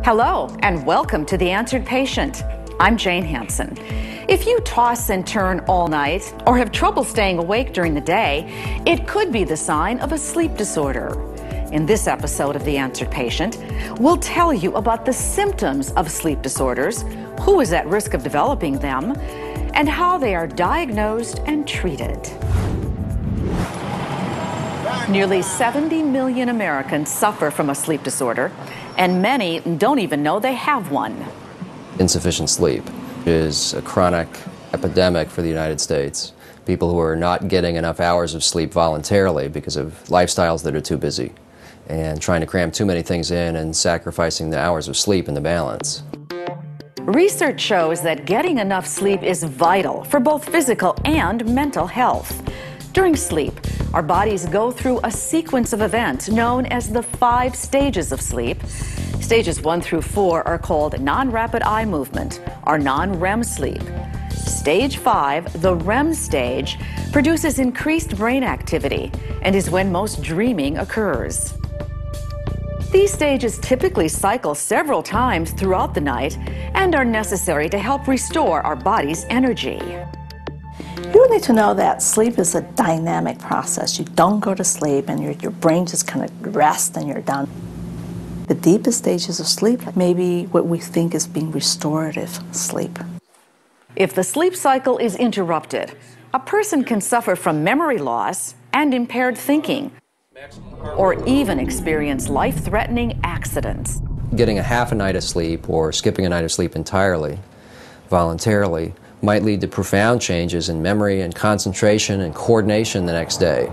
Hello, and welcome to The Answered Patient. I'm Jane Hansen. If you toss and turn all night or have trouble staying awake during the day, it could be the sign of a sleep disorder. In this episode of The Answered Patient, we'll tell you about the symptoms of sleep disorders, who is at risk of developing them, and how they are diagnosed and treated. Nearly 70 million Americans suffer from a sleep disorder, and many don't even know they have one. Insufficient sleep is a chronic epidemic for the United States. People who are not getting enough hours of sleep voluntarily because of lifestyles that are too busy and trying to cram too many things in and sacrificing the hours of sleep in the balance. Research shows that getting enough sleep is vital for both physical and mental health. During sleep, our bodies go through a sequence of events known as the 5 stages of sleep. Stages 1 through 4 are called non-rapid eye movement, or non-REM sleep. Stage 5, the REM stage, produces increased brain activity and is when most dreaming occurs. These stages typically cycle several times throughout the night and are necessary to help restore our body's energy. You need to know that sleep is a dynamic process. You don't go to sleep and your brain just kind of rests and you're done. The deepest stages of sleep may be what we think is being restorative sleep. If the sleep cycle is interrupted, a person can suffer from memory loss and impaired thinking, or even experience life-threatening accidents. Getting a half a night of sleep or skipping a night of sleep entirely, voluntarily, might lead to profound changes in memory and concentration and coordination the next day.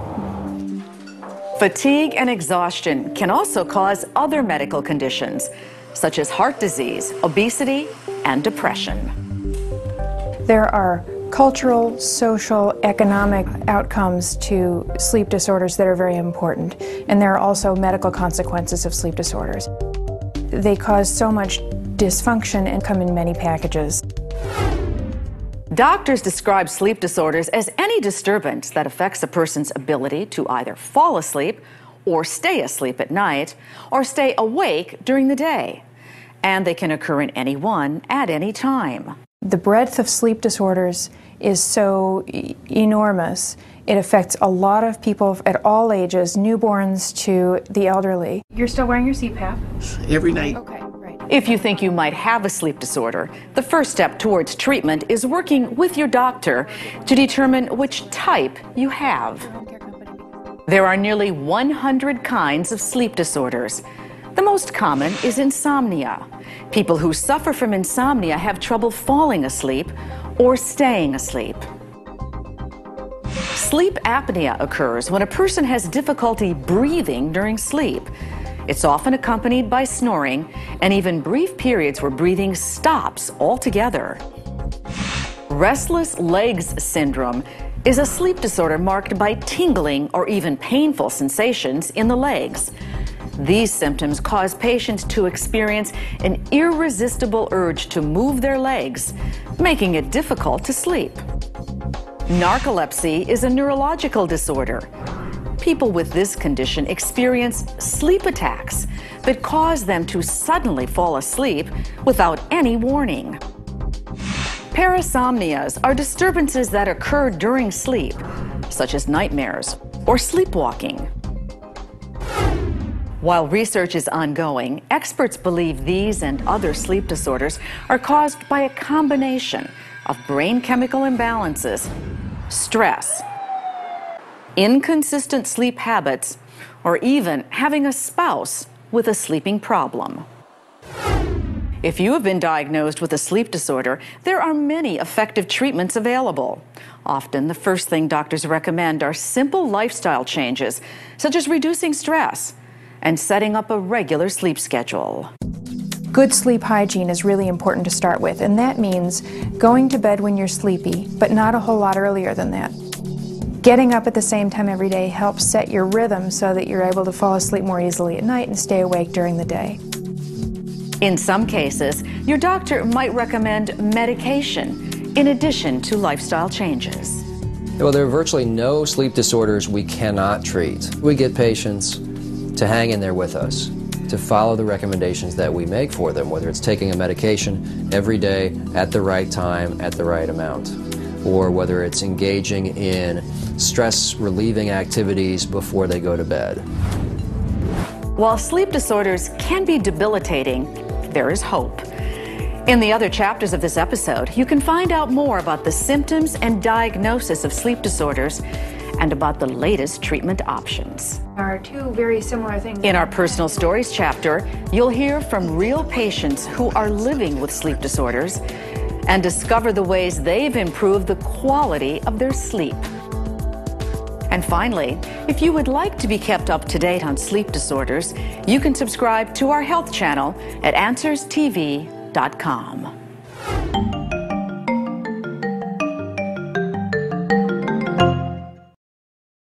Fatigue and exhaustion can also cause other medical conditions, such as heart disease, obesity, and depression. There are cultural, social, economic outcomes to sleep disorders that are very important, and there are also medical consequences of sleep disorders. They cause so much dysfunction and come in many packages. Doctors describe sleep disorders as any disturbance that affects a person's ability to either fall asleep or stay asleep at night or stay awake during the day. And they can occur in anyone at any time. The breadth of sleep disorders is so enormous. It affects a lot of people at all ages, newborns to the elderly. You're still wearing your CPAP? Every night. Okay, right. If you think you might have a sleep disorder, the first step towards treatment is working with your doctor to determine which type you have. There are nearly 100 kinds of sleep disorders. The most common is insomnia. People who suffer from insomnia have trouble falling asleep or staying asleep. Sleep apnea occurs when a person has difficulty breathing during sleep. It's often accompanied by snoring and even brief periods where breathing stops altogether. Restless legs syndrome is a sleep disorder marked by tingling or even painful sensations in the legs. These symptoms cause patients to experience an irresistible urge to move their legs, making it difficult to sleep. Narcolepsy is a neurological disorder. People with this condition experience sleep attacks that cause them to suddenly fall asleep without any warning. Parasomnias are disturbances that occur during sleep, such as nightmares or sleepwalking. While research is ongoing, experts believe these and other sleep disorders are caused by a combination of brain chemical imbalances, stress, inconsistent sleep habits, or even having a spouse with a sleeping problem. If you have been diagnosed with a sleep disorder, there are many effective treatments available. Often, the first thing doctors recommend are simple lifestyle changes, such as reducing stress and setting up a regular sleep schedule. Good sleep hygiene is really important to start with, and that means going to bed when you're sleepy, but not a whole lot earlier than that. Getting up at the same time every day helps set your rhythm so that you're able to fall asleep more easily at night and stay awake during the day. In some cases, your doctor might recommend medication in addition to lifestyle changes. Well, there are virtually no sleep disorders we cannot treat. We get patients to hang in there with us, to follow the recommendations that we make for them, whether it's taking a medication every day at the right time, at the right amount, or whether it's engaging in stress-relieving activities before they go to bed. While sleep disorders can be debilitating, there is hope. In the other chapters of this episode, you can find out more about the symptoms and diagnosis of sleep disorders and about the latest treatment options. There are two very similar things. In our personal stories chapter, you'll hear from real patients who are living with sleep disorders and discover the ways they've improved the quality of their sleep. And finally, if you would like to be kept up to date on sleep disorders, you can subscribe to our health channel at AnswersTV.com.